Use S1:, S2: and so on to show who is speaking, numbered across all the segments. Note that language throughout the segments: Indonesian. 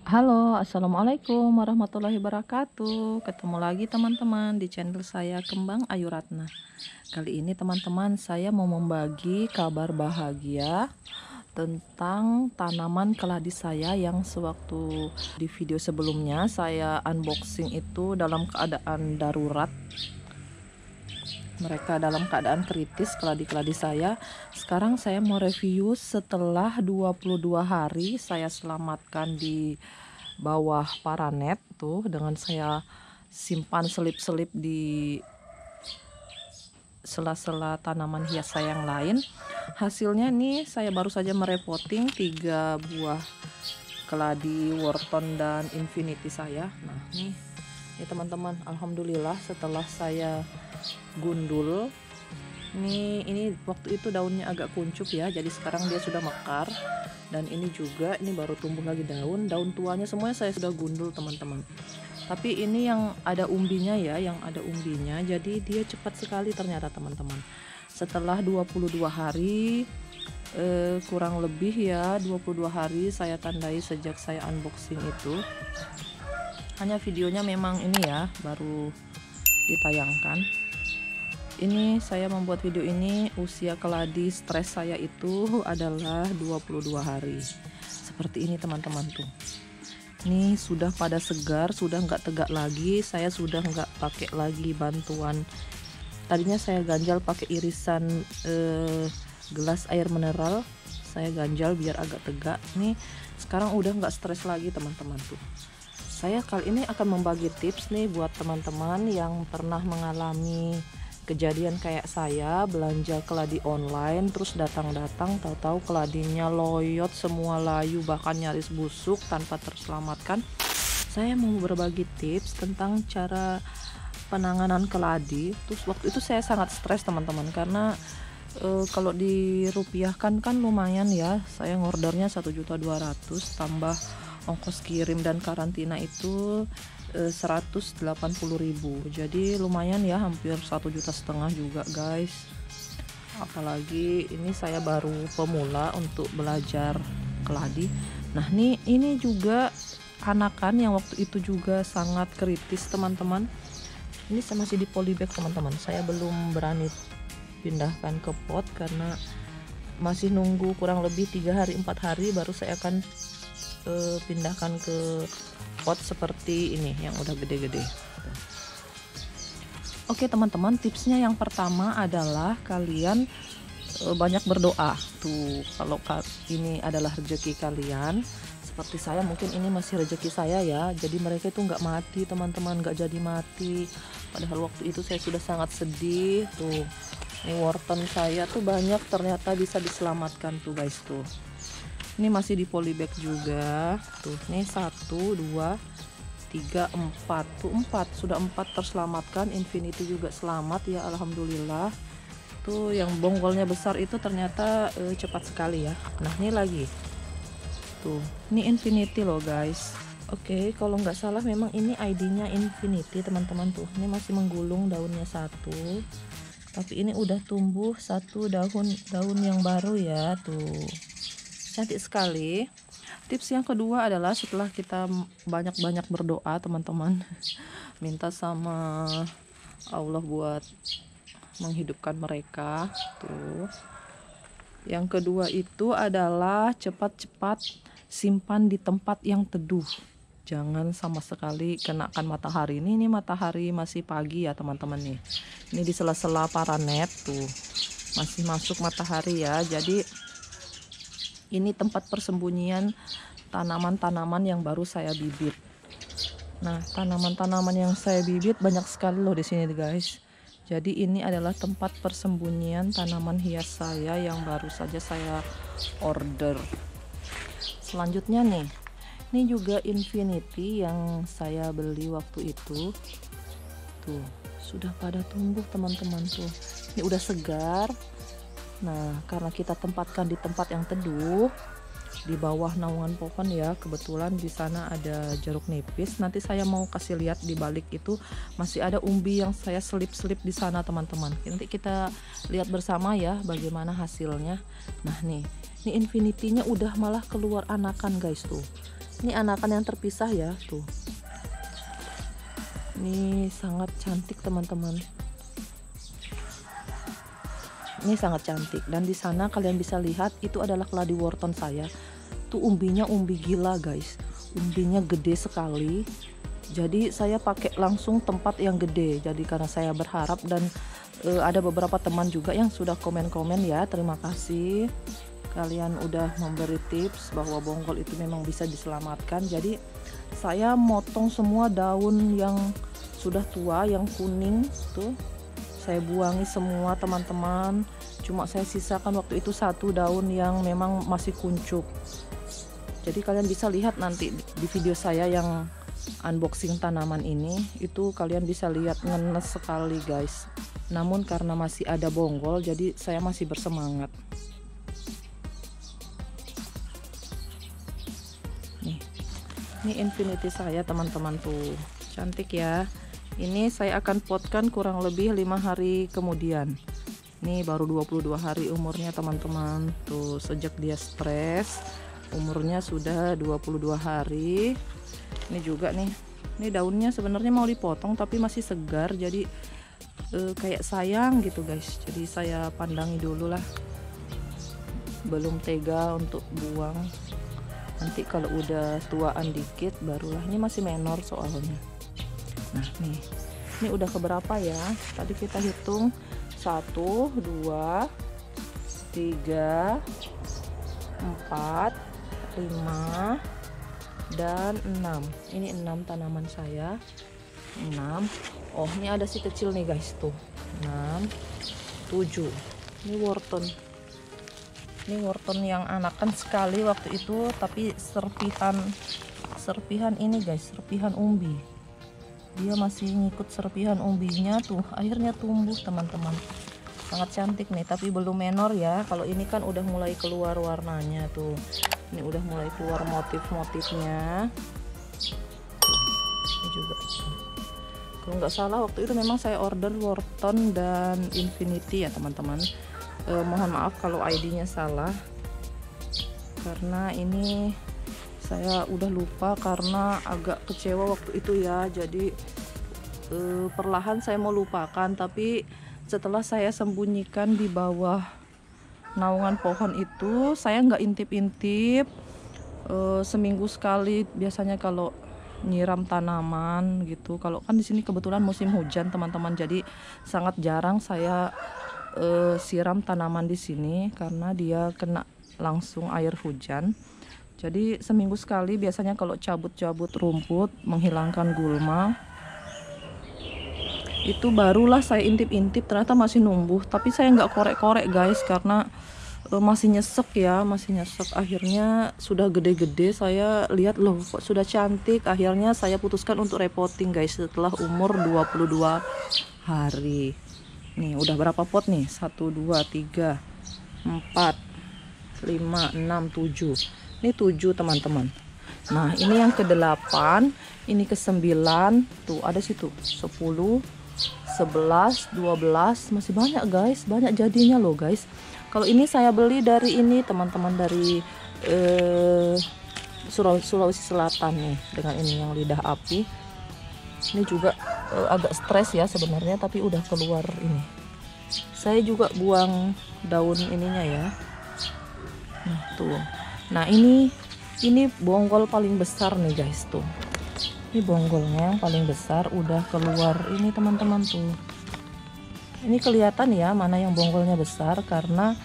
S1: Halo, assalamualaikum warahmatullahi wabarakatuh. Ketemu lagi teman-teman di channel saya Kembang Ayu Ratna. Kali ini teman-teman saya mau membagi kabar bahagia tentang tanaman keladi saya yang sewaktu di video sebelumnya saya unboxing itu dalam keadaan darurat. Mereka dalam keadaan kritis keladi-keladi saya. Sekarang saya mau review setelah 22 hari saya selamatkan di bawah paranet tuh, dengan saya simpan selip-selip di sela-sela tanaman hias saya yang lain. Hasilnya nih, saya baru saja merepotting 3 buah keladi Wharton dan Infinity saya. Nah nih teman-teman, alhamdulillah setelah saya gundul ini waktu itu daunnya agak kuncup ya, jadi sekarang dia sudah mekar. Dan ini juga, ini baru tumbuh lagi daun tuanya semuanya saya sudah gundul teman-teman. Tapi ini yang ada umbinya ya, jadi dia cepat sekali ternyata teman-teman. Setelah 22 hari kurang lebih ya, 22 hari saya tandai sejak saya unboxing itu. Hanya videonya memang ini ya baru ditayangkan. Ini saya membuat video ini usia keladi stres saya itu adalah 22 hari. Seperti ini teman-teman tuh. Ini sudah pada segar, sudah nggak tegak lagi. Saya sudah nggak pakai lagi bantuan. Tadinya saya ganjal pakai irisan gelas air mineral. Saya ganjal biar agak tegak. Nih sekarang udah nggak stres lagi teman-teman tuh. Saya kali ini akan membagi tips nih buat teman-teman yang pernah mengalami kejadian kayak saya, belanja keladi online terus datang-datang tahu-tahu keladinya loyot semua, layu, bahkan nyaris busuk tanpa terselamatkan. Saya mau berbagi tips tentang cara penanganan keladi. Terus waktu itu saya sangat stres teman-teman, karena kalau dirupiahkan kan lumayan ya. Saya ngordernya 1.200.000 tambah ongkos kirim dan karantina itu 180.000, jadi lumayan ya, hampir 1,5 juta juga guys. Apalagi ini saya baru pemula untuk belajar keladi. Nah ini juga anakan yang waktu itu juga sangat kritis teman-teman. Ini saya masih di polybag teman-teman, saya belum berani pindahkan ke pot karena masih nunggu kurang lebih 3 hari 4 hari baru saya akan pindahkan ke pot seperti ini yang udah gede-gede. Oke teman-teman, tipsnya yang pertama adalah kalian banyak berdoa tuh. Kalau ini adalah rezeki kalian, seperti saya mungkin ini masih rezeki saya ya, jadi mereka itu nggak mati teman-teman, nggak jadi mati. Padahal waktu itu saya sudah sangat sedih tuh. Ini Wharton saya tuh banyak ternyata bisa diselamatkan tuh guys tuh. Ini masih di polybag juga tuh. Nih 1, 2, 3, 4 tuh, 4 sudah 4 terselamatkan. Infinity juga selamat ya, alhamdulillah. Tuh yang bonggolnya besar itu ternyata cepat sekali ya. Nah ini lagi tuh, ini Infinity loh guys. Oke, kalau nggak salah memang ini ID-nya Infinity teman-teman tuh. Ini masih menggulung daunnya 1, tapi ini udah tumbuh 1 daun yang baru ya tuh. Cantik sekali. Tips yang kedua adalah setelah kita banyak-banyak berdoa teman-teman, minta sama Allah buat menghidupkan mereka tuh. Yang kedua itu adalah cepat-cepat simpan di tempat yang teduh. Jangan sama sekali kenakan matahari. Ini matahari masih pagi ya teman-teman nih. Ini di sela-sela paranet tuh. Masih masuk matahari ya. Jadi ini tempat persembunyian tanaman-tanaman yang baru saya bibit. Nah, tanaman-tanaman yang saya bibit banyak sekali loh di sini guys. Jadi ini adalah tempat persembunyian tanaman hias saya yang baru saja saya order. Selanjutnya nih, ini juga Infinity yang saya beli waktu itu. Tuh, sudah pada tumbuh teman-teman tuh. Ini udah segar. Nah, karena kita tempatkan di tempat yang teduh, di bawah naungan pohon ya, kebetulan di sana ada jeruk nipis. Nanti saya mau kasih lihat di balik itu masih ada umbi yang saya selip-selip di sana teman-teman. Nanti kita lihat bersama ya bagaimana hasilnya. Nah ini Infinity-nya udah malah keluar anakan guys tuh. Ini anakan yang terpisah ya, tuh. Ini sangat cantik teman-teman. Ini sangat cantik, dan di sana kalian bisa lihat itu adalah keladi wortel saya. Tuh umbinya umbi gila guys, umbinya gede sekali. Jadi saya pakai langsung tempat yang gede. Jadi karena saya berharap, dan ada beberapa teman juga yang sudah komen-komen ya. Terima kasih, kalian udah memberi tips bahwa bonggol itu memang bisa diselamatkan. Jadi saya motong semua daun yang sudah tua, yang kuning tuh. Saya buangi semua teman-teman. Cuma saya sisakan waktu itu satu daun yang memang masih kuncup. Jadi kalian bisa lihat nanti di video saya yang unboxing tanaman ini, itu kalian bisa lihat ngenes sekali guys. Namun karena masih ada bonggol, jadi saya masih bersemangat. Ini infinity saya teman-teman, tuh cantik ya. Ini saya akan potkan kurang lebih 5 hari kemudian. Ini baru 22 hari umurnya teman-teman. Tuh sejak dia stres umurnya sudah 22 hari. Ini juga nih, ini daunnya sebenarnya mau dipotong tapi masih segar, jadi kayak sayang gitu guys. Jadi saya pandangi dulu lah, belum tega untuk buang. Nanti kalau udah tuaan dikit barulah. Ini masih menor soalnya. Nah nih, ini udah keberapa ya? Tadi kita hitung 1, 2, 3, 4, 5, dan 6. Ini 6 tanaman saya. 6. Oh, ini ada si kecil nih guys, tuh 6, 7. Ini wortel. Ini wortel yang anakan sekali waktu itu, tapi serpihan ini guys, serpihan umbi. Dia masih ngikut serpihan umbinya, tuh akhirnya tumbuh teman-teman. Sangat cantik nih, tapi belum menor ya. Kalau ini kan udah mulai keluar warnanya tuh. Ini udah mulai keluar motif-motifnya. Ini juga. Kalau nggak salah waktu itu memang saya order wortel dan infinity ya teman-teman. Mohon maaf kalau ID-nya salah, karena ini saya udah lupa karena agak kecewa waktu itu ya. Jadi perlahan saya mau lupakan, tapi setelah saya sembunyikan di bawah naungan pohon itu, saya nggak intip-intip. Seminggu sekali biasanya kalau nyiram tanaman gitu. Kalau kan di sini kebetulan musim hujan teman-teman, jadi sangat jarang saya siram tanaman di sini karena dia kena langsung air hujan. Jadi seminggu sekali biasanya kalau cabut-cabut rumput, menghilangkan gulma, itu barulah saya intip-intip, ternyata masih numbuh. Tapi saya nggak korek-korek guys, karena masih nyesek ya, masih nyesek. Akhirnya sudah gede-gede, saya lihat loh kok sudah cantik. Akhirnya saya putuskan untuk repotting guys setelah umur 22 hari. Nih udah berapa pot nih? 1, 2, 3, 4, 5, 6, 7. Ini 7 teman-teman. Nah ini yang ke-8, ini ke-9, tuh ada situ 10, 11, 12, masih banyak guys, banyak jadinya loh guys. Kalau ini saya beli dari ini teman-teman, dari Sulawesi Selatan nih, dengan ini yang lidah api. Ini juga agak stres ya sebenarnya, tapi udah keluar ini. Saya juga buang daun ininya ya. Nah tuh. Nah ini bonggol paling besar nih guys, tuh. Ini bonggolnya yang paling besar udah keluar ini teman-teman tuh. Ini kelihatan ya mana yang bonggolnya besar karena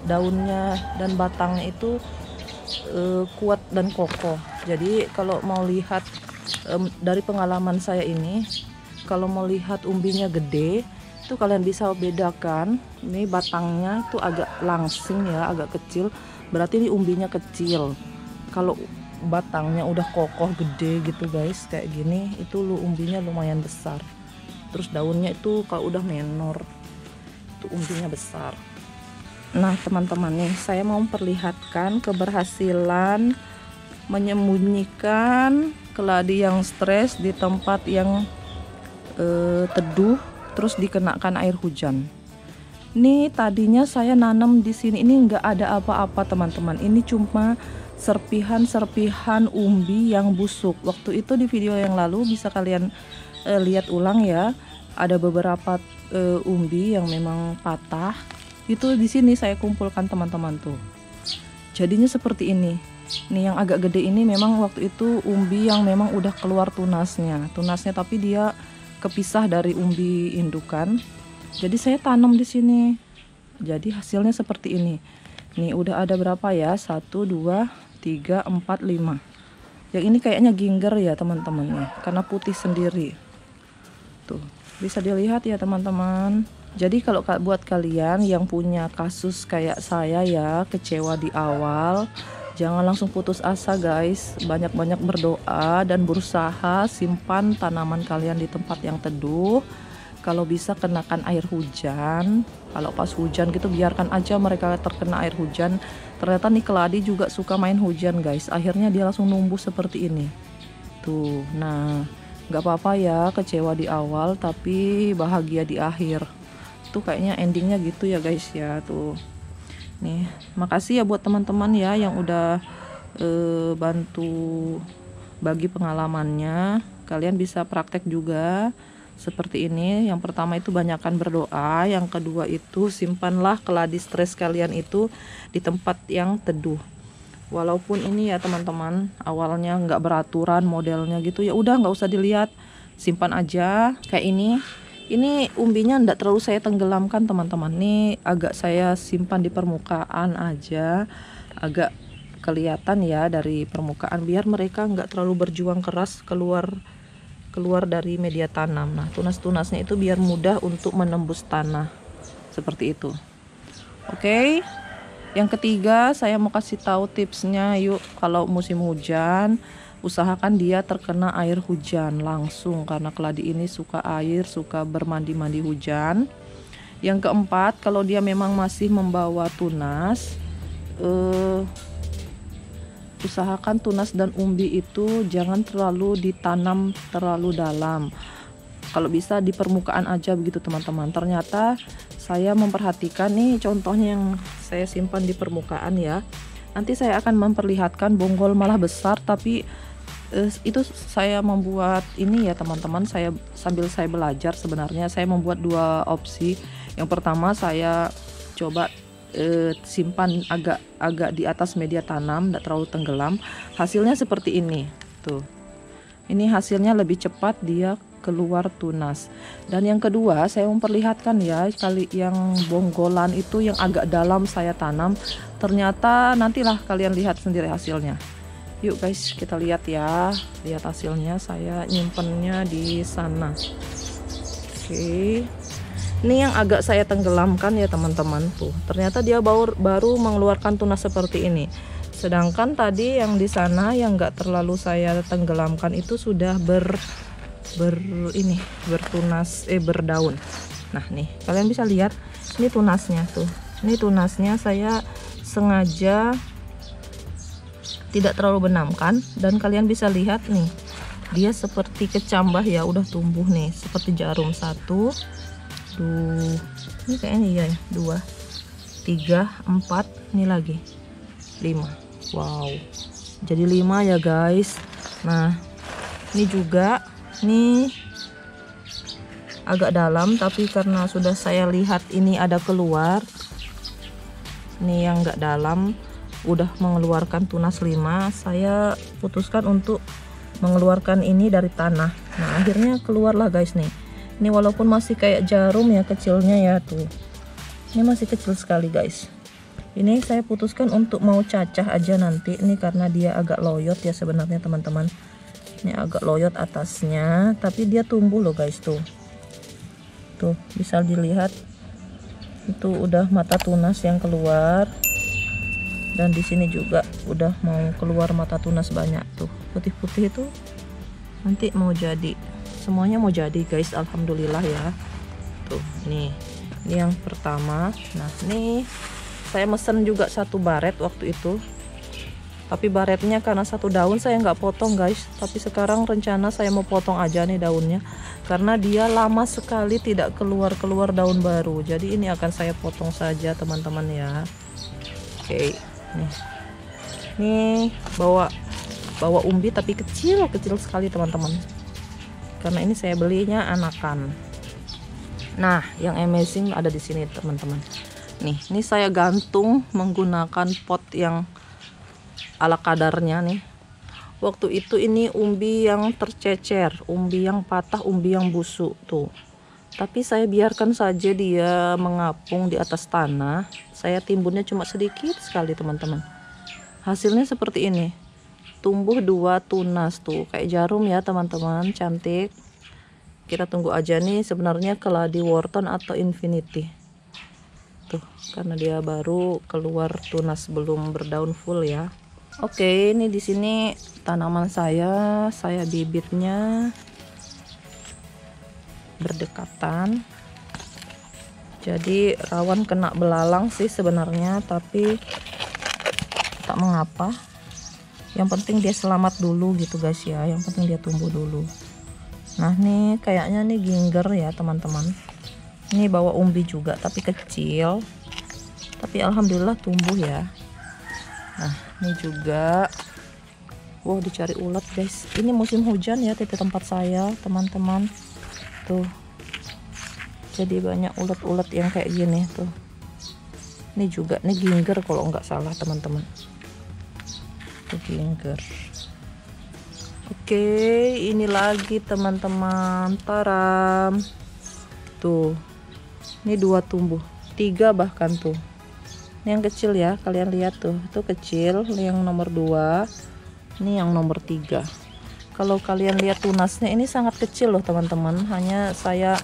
S1: daunnya dan batangnya itu kuat dan kokoh. Jadi kalau mau lihat dari pengalaman saya ini, kalau mau lihat umbinya gede, itu kalian bisa bedakan. Ini batangnya tuh agak langsing ya, agak kecil. Berarti ini umbinya kecil. Kalau batangnya udah kokoh gede gitu guys, kayak gini, itu umbinya lumayan besar. Terus daunnya itu kalau udah menor, itu umbinya besar. Nah teman-teman nih, saya mau memperlihatkan keberhasilan menyembunyikan keladi yang stres di tempat yang teduh, terus dikenakan air hujan. Ini tadinya saya nanam di sini, ini nggak ada apa-apa teman-teman. Ini cuma serpihan-serpihan umbi yang busuk. Waktu itu di video yang lalu bisa kalian lihat ulang ya, ada beberapa umbi yang memang patah. Itu di sini saya kumpulkan teman-teman tuh. Jadinya seperti ini. Nih yang agak gede ini memang waktu itu umbi yang memang udah keluar tunasnya, tapi dia kepisah dari umbi indukan. Jadi saya tanam di sini. Jadi hasilnya seperti ini. Nih udah ada berapa ya? 1, 2, 3, 4, 5. Yang ini kayaknya ginger ya teman-teman nih, karena putih sendiri. Tuh, bisa dilihat ya teman-teman. Jadi kalau buat kalian yang punya kasus kayak saya ya, kecewa di awal, jangan langsung putus asa guys. Banyak-banyak berdoa dan berusaha simpan tanaman kalian di tempat yang teduh. Kalau bisa kenakan air hujan. Kalau pas hujan gitu biarkan aja mereka terkena air hujan. Ternyata nih keladi juga suka main hujan guys. Akhirnya dia langsung numbuh seperti ini. Tuh, nah nggak apa-apa ya kecewa di awal tapi bahagia di akhir. Tuh kayaknya endingnya gitu ya guys ya. Tuh nih, makasih ya buat teman-teman ya yang udah bantu bagi pengalamannya. Kalian bisa praktek juga seperti ini. Yang pertama itu banyakkan berdoa, yang kedua itu simpanlah keladi stres kalian itu di tempat yang teduh. Walaupun ini ya teman-teman awalnya nggak beraturan modelnya gitu, ya udah nggak usah dilihat, simpan aja kayak ini umbinya nggak terlalu saya tenggelamkan teman-teman, nih agak saya simpan di permukaan aja, agak kelihatan ya dari permukaan biar mereka nggak terlalu berjuang keras keluar dari media tanam. Nah tunas-tunasnya itu biar mudah untuk menembus tanah seperti itu. Oke, yang ketiga saya mau kasih tahu tipsnya. Yuk, kalau musim hujan usahakan dia terkena air hujan langsung, karena keladi ini suka air, suka bermandi-mandi hujan. Yang keempat, kalau dia memang masih membawa tunas, usahakan tunas dan umbi itu jangan terlalu ditanam terlalu dalam. Kalau bisa di permukaan aja begitu teman-teman. Ternyata saya memperhatikan nih contohnya yang saya simpan di permukaan ya. Nanti saya akan memperlihatkan bonggol malah besar, tapi itu saya membuat ini ya teman-teman, saya sambil saya belajar sebenarnya saya membuat dua opsi. Yang pertama saya coba simpan agak di atas media tanam, tidak terlalu tenggelam. Hasilnya seperti ini tuh, ini hasilnya lebih cepat dia keluar tunas. Dan yang kedua saya memperlihatkan ya, kali yang bonggolan itu yang agak dalam saya tanam, ternyata nantilah kalian lihat sendiri hasilnya. Yuk guys kita lihat ya, lihat hasilnya. Saya nyimpennya di sana. Oke, ini yang agak saya tenggelamkan ya teman-teman, tuh ternyata dia baru mengeluarkan tunas seperti ini. Sedangkan tadi yang di sana yang enggak terlalu saya tenggelamkan itu sudah berdaun. Nah nih kalian bisa lihat ini tunasnya tuh, ini tunasnya saya sengaja tidak terlalu benamkan, dan kalian bisa lihat nih dia seperti kecambah ya, udah tumbuh nih seperti jarum. 1, 2, ini kayaknya iya ya, 2, 3, 4, ini lagi 5. Wow, jadi 5 ya guys. Nah ini juga nih agak dalam, tapi karena sudah saya lihat ini ada keluar, ini yang enggak dalam udah mengeluarkan tunas 5, saya putuskan untuk mengeluarkan ini dari tanah. Nah akhirnya keluarlah guys nih. Ini walaupun masih kayak jarum ya kecilnya ya, tuh ini masih kecil sekali guys. Ini saya putuskan untuk mau cacah aja nanti, ini karena dia agak loyot ya sebenarnya teman-teman. Ini agak loyot atasnya, tapi dia tumbuh loh guys. Tuh bisa dilihat itu udah mata tunas yang keluar, dan di sini juga udah mau keluar mata tunas banyak tuh, putih-putih itu nanti mau jadi, semuanya mau jadi guys, alhamdulillah ya. Tuh ini yang pertama. Nah nih saya mesen juga 1 baret waktu itu, tapi baretnya karena 1 daun saya nggak potong guys, tapi sekarang rencana saya mau potong aja nih daunnya karena dia lama sekali tidak keluar daun baru. Jadi ini akan saya potong saja teman-teman ya. Oke, nih Nih bawa umbi tapi kecil sekali teman-teman, karena ini saya belinya anakan. Nah, yang amazing ada di sini teman-teman. Nih, ini saya gantung menggunakan pot yang ala kadarnya nih. Waktu itu ini umbi yang tercecer, umbi yang patah, umbi yang busuk tuh. Tapi saya biarkan saja dia mengapung di atas tanah. Saya timbunnya cuma sedikit sekali teman-teman. Hasilnya seperti ini. Tumbuh 2 tunas tuh, kayak jarum ya teman-teman, cantik. Kita tunggu aja nih sebenarnya keladi Wharton atau Infinity. Tuh, karena dia baru keluar tunas, belum berdaun full ya. Oke, ini di sini tanaman saya bibitnya berdekatan. Jadi rawan kena belalang sih sebenarnya, tapi tak mengapa. Yang penting dia selamat dulu gitu guys ya. Yang penting dia tumbuh dulu. Nah, nih kayaknya nih ginger ya teman-teman. Ini bawa umbi juga tapi kecil. Tapi alhamdulillah tumbuh ya. Nah, ini juga, wow, dicari ulat guys. Ini musim hujan ya di tempat saya teman-teman. Tuh, jadi banyak ulat-ulat yang kayak gini tuh. Ini juga, ini ginger kalau nggak salah teman-teman. Tuh ginger. Oke, ini lagi teman-teman, taram. Tuh, ini 2 tumbuh, 3 bahkan tuh. Ini yang kecil ya, kalian lihat tuh, itu kecil. Yang nomor 2, ini yang nomor 3. Kalau kalian lihat tunasnya ini sangat kecil loh teman-teman, hanya saya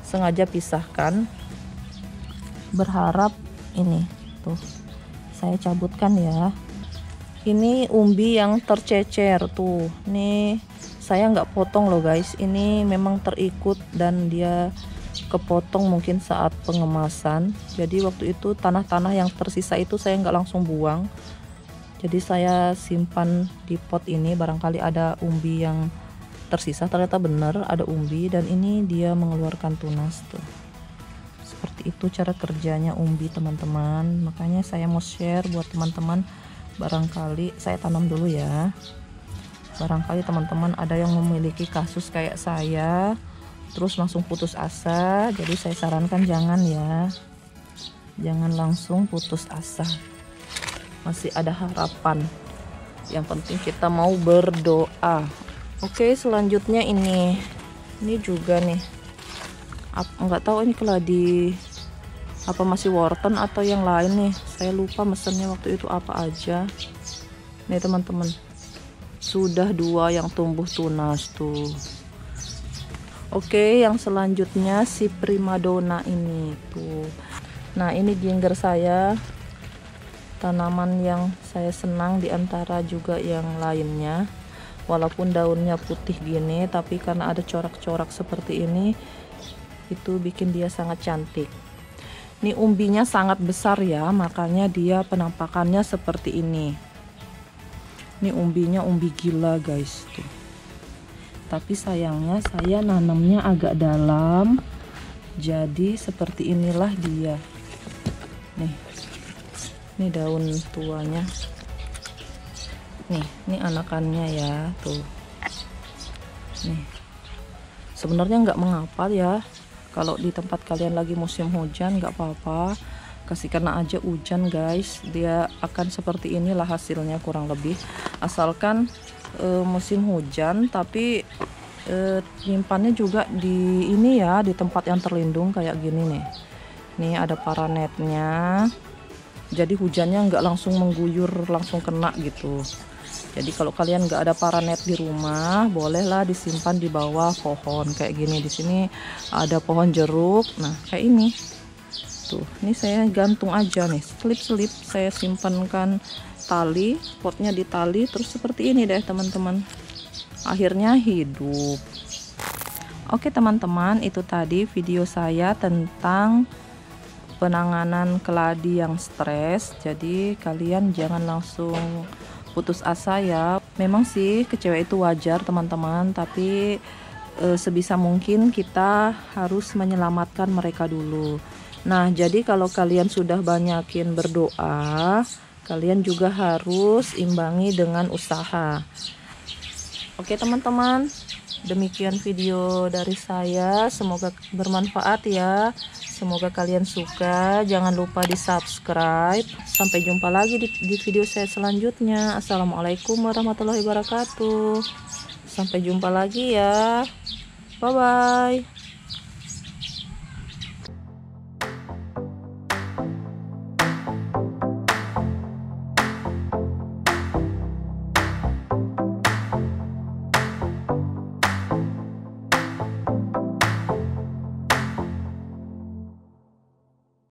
S1: sengaja pisahkan, berharap ini tuh saya cabutkan ya. Ini umbi yang tercecer tuh, nih saya nggak potong loh guys, ini memang terikut dan dia kepotong mungkin saat pengemasan. Jadi waktu itu tanah-tanah yang tersisa itu saya nggak langsung buang, jadi saya simpan di pot ini, barangkali ada umbi yang tersisa. Ternyata benar ada umbi, dan ini dia mengeluarkan tunas tuh. Seperti itu cara kerjanya umbi teman-teman, makanya saya mau share buat teman-teman. Barangkali saya tanam dulu ya, barangkali teman-teman ada yang memiliki kasus kayak saya terus langsung putus asa. Jadi saya sarankan jangan ya, jangan langsung putus asa, masih ada harapan. Yang penting kita mau berdoa. Oke, selanjutnya ini juga nih, nggak tahu ini keladi apa masih Wharton atau yang lain nih, saya lupa mesennya waktu itu apa aja. Nih teman-teman, sudah 2 yang tumbuh tunas tuh. Oke, yang selanjutnya si primadona ini tuh. Nah, ini ginger saya, tanaman yang saya senang diantara juga yang lainnya. Walaupun daunnya putih gini, tapi karena ada corak-corak seperti ini, itu bikin dia sangat cantik. Ini umbinya sangat besar ya, makanya dia penampakannya seperti ini. Ini umbinya umbi gila guys tuh. Tapi sayangnya saya nanamnya agak dalam, jadi seperti inilah dia. Nih, ini daun tuanya. Nih, ini anakannya ya tuh. Nih, sebenarnya nggak mengapa ya, kalau di tempat kalian lagi musim hujan nggak apa-apa, kasih kena aja hujan guys, dia akan seperti inilah hasilnya kurang lebih. Asalkan musim hujan, tapi nyimpannya juga di ini ya, di tempat yang terlindung kayak gini nih. Nih ada paranetnya, jadi hujannya nggak langsung mengguyur, langsung kena gitu. Jadi kalau kalian nggak ada paranet di rumah, bolehlah disimpan di bawah pohon kayak gini. Di sini ada pohon jeruk, nah kayak ini tuh. Ini saya gantung aja nih, selip-selip saya simpankan tali, potnya di tali, terus seperti ini deh teman-teman, akhirnya hidup. Oke teman-teman, itu tadi video saya tentang penanganan keladi yang stres. Jadi kalian jangan langsung putus asa ya. Memang sih kecewa itu wajar teman-teman, tapi sebisa mungkin kita harus menyelamatkan mereka dulu. Nah, jadi kalau kalian sudah banyakin berdoa, kalian juga harus imbangi dengan usaha. Oke teman-teman, demikian video dari saya, semoga bermanfaat ya, semoga kalian suka. Jangan lupa di subscribe. Sampai jumpa lagi di video saya selanjutnya. Assalamualaikum warahmatullahi wabarakatuh. Sampai jumpa lagi ya, bye bye.